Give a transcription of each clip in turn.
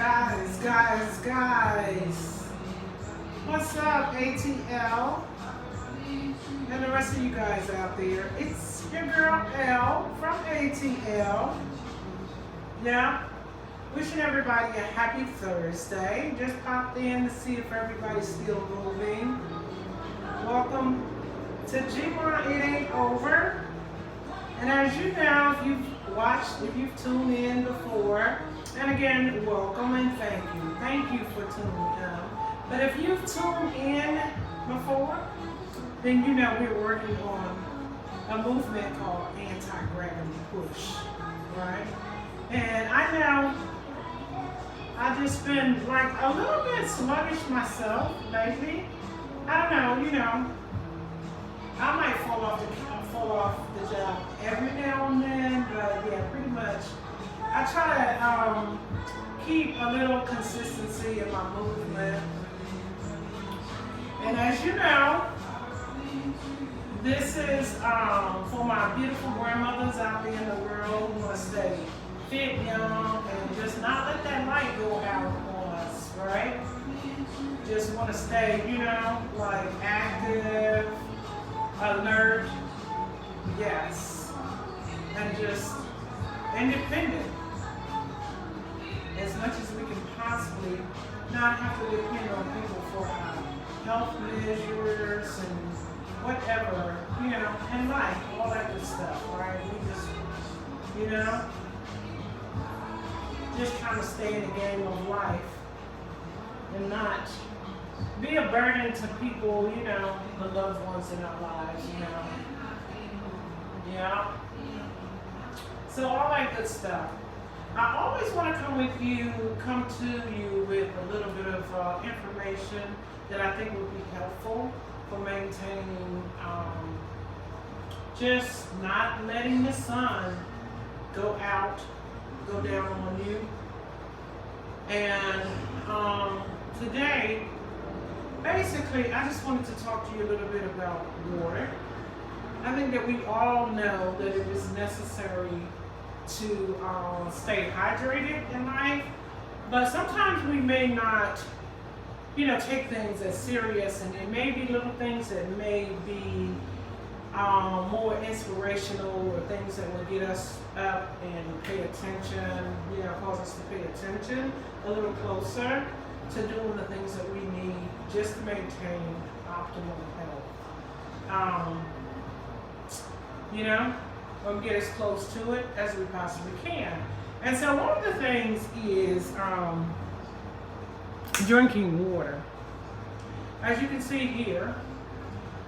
Guys. What's up, ATL? And the rest of you guys out there. It's your girl L from ATL. Yeah. Wishing everybody a happy Thursday. Just popped in to see if everybody's still moving. Welcome to G1 It Ain't Over. And as you know, if you've watched, if you've tuned in before, and again, welcome and thank you. Thank you for tuning in. But if you've tuned in before, then you know we're working on a movement called anti-gravity push, right? And I know I've just been like a little bit sluggish myself lately. I don't know, I might fall off the job every now and then, but yeah, pretty much. I try to keep a little consistency in my movement. And as you know, this is for my beautiful grandmothers out there in the world who want to stay fit, young, and just not let that light go out on us, right? Just want to stay, like active, alert, yes, and just independent as much as we can possibly, not have to depend on people for our health measures and whatever, in life, all that good stuff, right? We just trying to stay in the game of life and not be a burden to people, the loved ones in our lives, Yeah. So all that good stuff. I always want to come to you with a little bit of information that I think would be helpful for maintaining, just not letting the sun go down on you. And today, basically, I just wanted to talk to you a little bit about water. I think that we all know that it is necessary to stay hydrated in life, but sometimes we may not, take things as serious, and there may be little things that may be more inspirational, or things that will get us up and pay attention, cause us to pay attention a little closer to doing the things that we need just to maintain optimal health. Or get as close to it as we possibly can. And so one of the things is drinking water. As you can see here,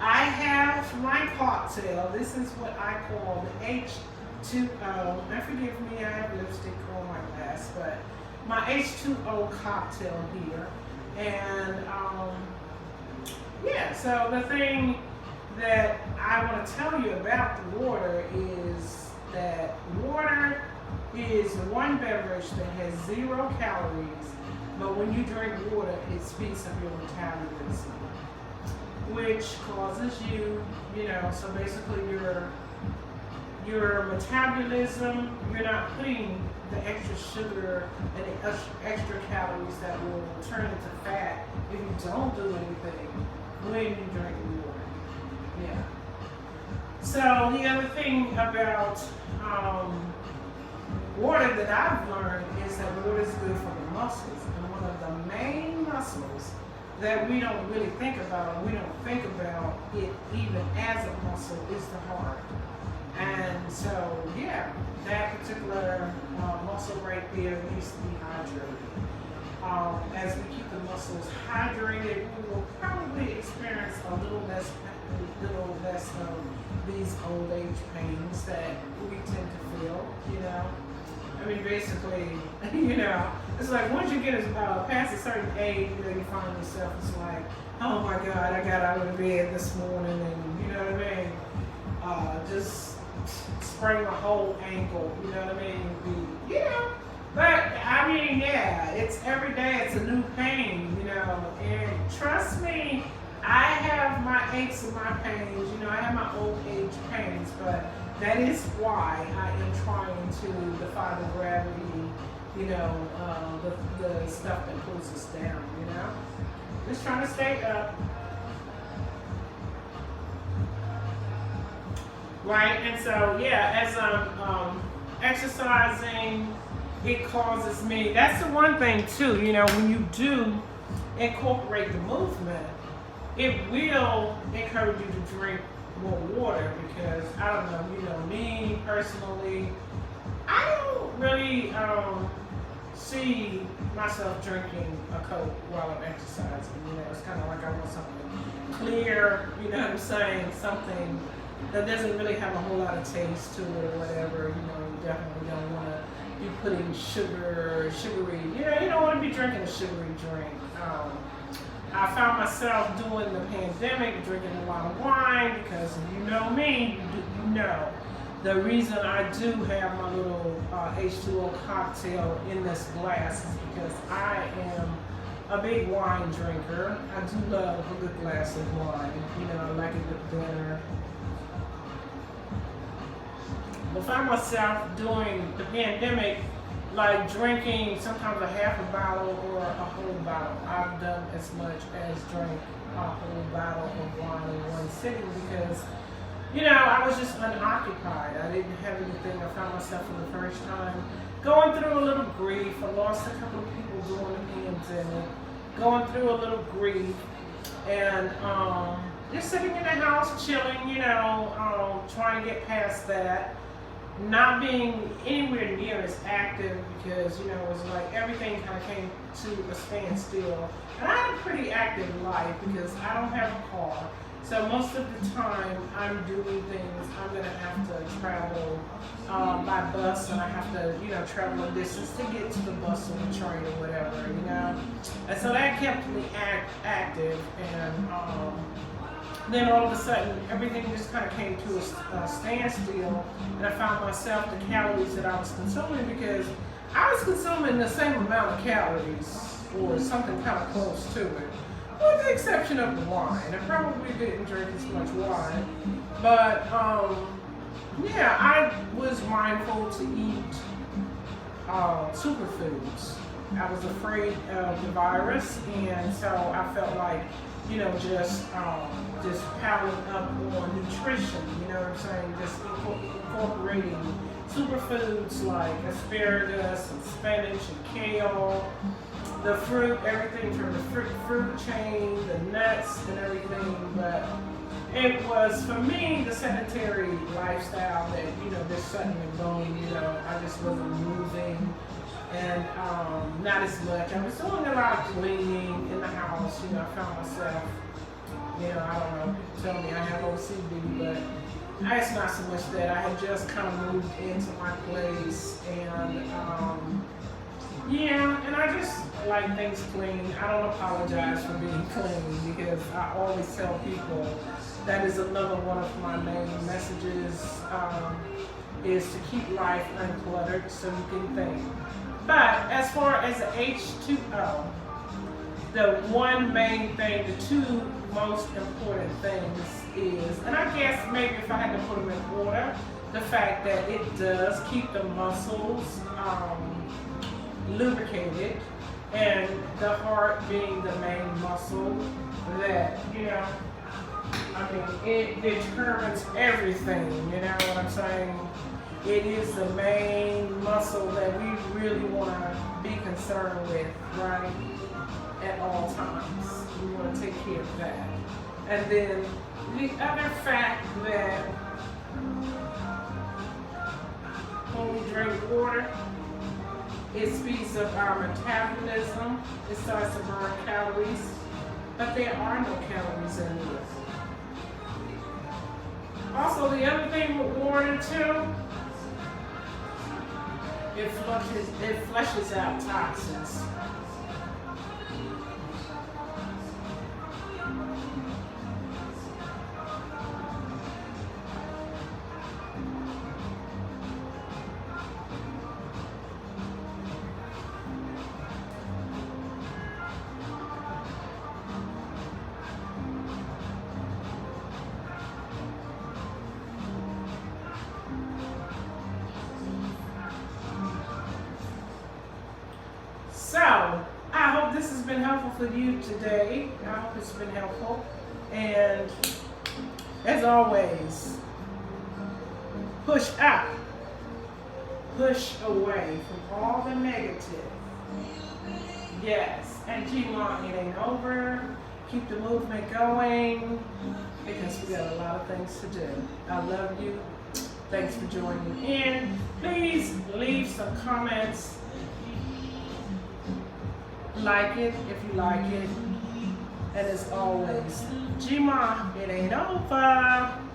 I have my cocktail. This is what I call the H2O. Now forgive me, I have lipstick on my glass, but my H2O cocktail here. And so the thing that I want to tell you about the water is that water is one beverage that has 0 calories, but when you drink water, it speeds up your metabolism, which causes you, so basically your metabolism, you're not putting the extra sugar and the extra calories that will turn into fat if you don't do anything when you drink water. Yeah. So the other thing about water that I've learned is that water is good for the muscles. And one of the main muscles that we don't really think about, and we don't think about it even as a muscle, is the heart. And so, that particular muscle right there needs to be hydrated. As we keep the muscles hydrated, we will probably experience a little less of these old age pains that we tend to feel, I mean, basically, it's like once you get past a certain age, you find yourself, it's like, oh my God, I got out of bed this morning and, you know what I mean, just sprained my whole ankle, you know what I mean, but I mean, it's every day, it's a new pain, and trust me, I have my aches and my pains, I have my old age pains, but that is why I am trying to defy the gravity, the stuff that pulls us down, Just trying to stay up. Right, and so, yeah, as I'm exercising, it causes me, that's the one thing too, when you do incorporate the movement, it will encourage you to drink more water because, I don't know, me personally, I don't really see myself drinking a Coke while I'm exercising, it's kind of like I want something clear, you know what I'm saying, something that doesn't really have a whole lot of taste to it or whatever, you definitely don't want to be putting sugary, you don't want to be drinking a sugary drink. I found myself during the pandemic drinking a lot of wine because you know me, you know. The reason I do have my little H2O cocktail in this glass is because I am a big wine drinker. I do love a good glass of wine. I like it with dinner. I found myself during the pandemic like drinking sometimes a half a bottle or a whole bottle. I've done as much as drink a whole bottle of wine in one sitting because, I was just unoccupied. I didn't have anything. I found myself for the first time going through a little grief. I lost a couple of people during the pandemic, going through a little grief, and just sitting in the house chilling, trying to get past that. Not being anywhere near as active because, it was like everything kind of came to a standstill. And I have a pretty active life because I don't have a car. So most of the time I'm doing things, I'm going to have to travel by bus and I have to, travel a distance to get to the bus or the train or whatever, And so that kept me active and then all of a sudden, everything just kind of came to a standstill, and I found myself the calories that I was consuming because I was consuming the same amount of calories, or something kind of close to it, with the exception of the wine. I probably didn't drink as much wine, but yeah, I was mindful to eat superfoods. I was afraid of the virus, and so I felt like, just piling up on nutrition, you know what I'm saying? Just incorporating superfoods like asparagus and spinach and kale, the fruit, everything from the fruit chain, the nuts and everything. But it was, for me, the sedentary lifestyle that, just sitting and going, I just wasn't moving. And not as much. I was doing a lot of cleaning in the house. I found myself, I don't know, people tell me I have OCD, but it's not so much that. I had just kind of moved into my place, and and I just like things clean. I don't apologize for being clean because I always tell people that is another one of my main messages, is to keep life uncluttered so you can think. But as far as the H2O, the one main thing, the two most important things is, and I guess maybe if I had to put them in order, the fact that it does keep the muscles lubricated, and the heart being the main muscle that, it determines everything, you know what I'm saying? It is the main muscle that we really want to be concerned with, right, at all times. We want to take care of that. And then the other fact that when we drink water, it speeds up our metabolism. It starts to burn calories, but there are no calories in it. Also, the other thing with water too, it flushes out toxins. I hope this has been helpful for you today. I hope it's been helpful. And as always, push out, push away from all the negative. Yes, and G-Long, it ain't over. Keep the movement going because we got a lot of things to do. I love you. Thanks for joining in. Please leave some comments. Like it if you like it. And as always, G-Ma, it ain't over.